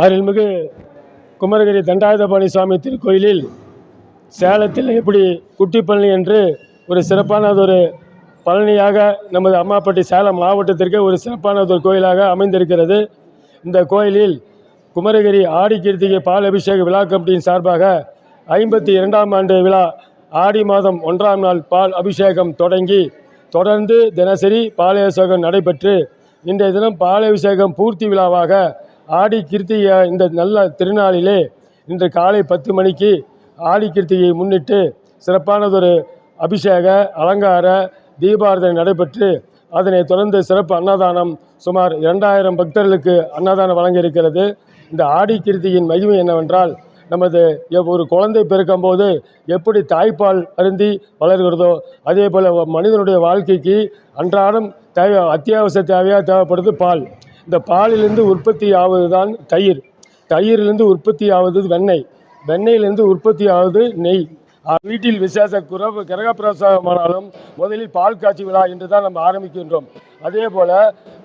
அருள்மிகு குமரகிரி தண்டாயுதபாணி சுவாமி திருக்கோயிலில் சேலத்தில் எப்படி குட்டி பழனி என்று ஒரு சிறப்பானதொரு பழனியாக நமது அம்மாப்பட்டி சேலம் மாவட்டத்திற்கு ஒரு சிறப்பானதொரு கோயிலாக அமைந்திருக்கிறது. இந்த கோயிலில் குமரகிரி ஆடி கிருத்திகை பால் அபிஷேக விழா கமிட்டியின் சார்பாக 52ஆம் ஆண்டு விழா ஆடி மாதம் 1ஆம் நாள் பால் அபிஷேகம் தொடர்ந்து தினசரி பாலாபிஷேகம் நடைபெற்று இன்றைய தினம் பாலாபிஷேகம் பூர்த்தி விழாவாக ஆடி கிருத்திகை இந்த நல்ல திருநாளிலே இன்று காலை 10 மணிக்கு ஆடி கிருத்திகையை முன்னிட்டு சிறப்பானதொரு அபிஷேக அலங்கார தீபாராதனை நடைபெற்று அதனைத் தொடர்ந்து சிறப்பு அன்னதானம் சுமார் 2000 பக்தர்களுக்கு அன்னதானம் வழங்க இருக்கிறது. இந்த ஆடி கிருத்திகையின் மகிமை என்னவென்றால், நமது ஒரு குழந்தை பிறக்கும்போது எப்படி தாய்ப்பால் அருந்தி வளர்கிறதோ அதே போல் மனிதனுடைய வாழ்க்கைக்கு அன்றாடம் அத்தியாவசிய தேவையாக தேவைப்படுது பால். இந்த பாலிலிருந்து உற்பத்தி ஆவது தான் தயிர், தயிரிலிருந்து உற்பத்தி ஆவது வெண்ணெய், வெண்ணெயிலிருந்து உற்பத்தி ஆவது நெய். வீட்டில் விசேஷ கிரகப்பிரவேசமானாலும் முதலில் பால் காட்சி விழா என்று தான் நம்ம ஆரம்பிக்கின்றோம். அதே போல்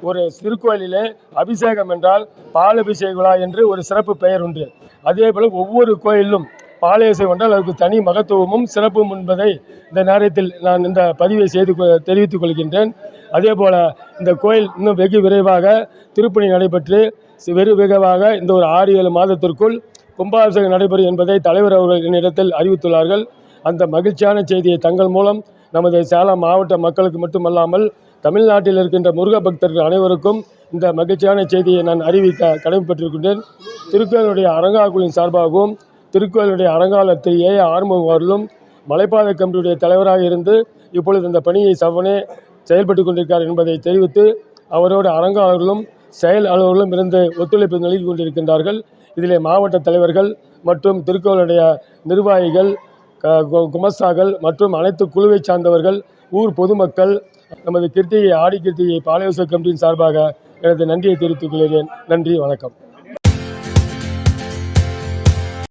ஒரு திருக்கோயிலிலே அபிஷேகம் என்றால் பால் அபிஷேக விழா என்று ஒரு சிறப்பு பெயர் உண்டு. அதே போல் ஒவ்வொரு கோயிலும் பாலாபிஷேகம் என்றால் அதுக்கு தனி மகத்துவமும் சிறப்பும் என்பதை இந்த நேரத்தில் நான் இந்த பதிவை தெரிவித்துக் கொள்கின்றேன். அதே போல் இந்த கோயில் இன்னும் வெகு விரைவாக திருப்பணி நடைபெற்று வெகுவாக இந்த ஒரு 6-7 மாதத்திற்குள் கும்பாபிஷேகம் நடைபெறும் என்பதை தலைவர் அவர்கள் என்னிடத்தில் அறிவித்துள்ளார்கள். அந்த மகிழ்ச்சியான செய்தியை தங்கள் மூலம் நமது சேலம் மாவட்ட மக்களுக்கு மட்டுமல்லாமல் தமிழ்நாட்டில் இருக்கின்ற முருக பக்தர்கள் அனைவருக்கும் இந்த மகிழ்ச்சியான செய்தியை நான் அறிவிக்க கடமைப்பட்டிருக்கின்றேன். திருக்கோயிலுடைய அறங்காக்குழுவின் சார்பாகவும் திருக்கோயிலுடைய அறங்காளர் திரு ஏ ஆறுமுகம் அவர்களும் மலைப்பாதை கமிட்டியுடைய தலைவராக இருந்து இப்பொழுது இந்த பணியை செயல்பட்டு கொண்டிருக்கிறார் என்பதை தெரிவித்து, அவரோட அறங்காளர்களும் செயல் அலுவலர்களும் இருந்து ஒத்துழைப்பு நல்கி கொண்டிருக்கின்றார்கள். இதிலே மாவட்ட தலைவர்கள் மற்றும் திருக்கோயிலுடைய நிர்வாகிகள், குமஸ்தாக்கள் மற்றும் அனைத்து குழுவை சார்ந்தவர்கள், ஊர் பொதுமக்கள் நமது ஆடி கிருத்திகை பாலாபிஷேக கமிட்டியின் சார்பாக எனது நன்றியை தெரிவித்துக் கொள்கிறேன். நன்றி, வணக்கம்.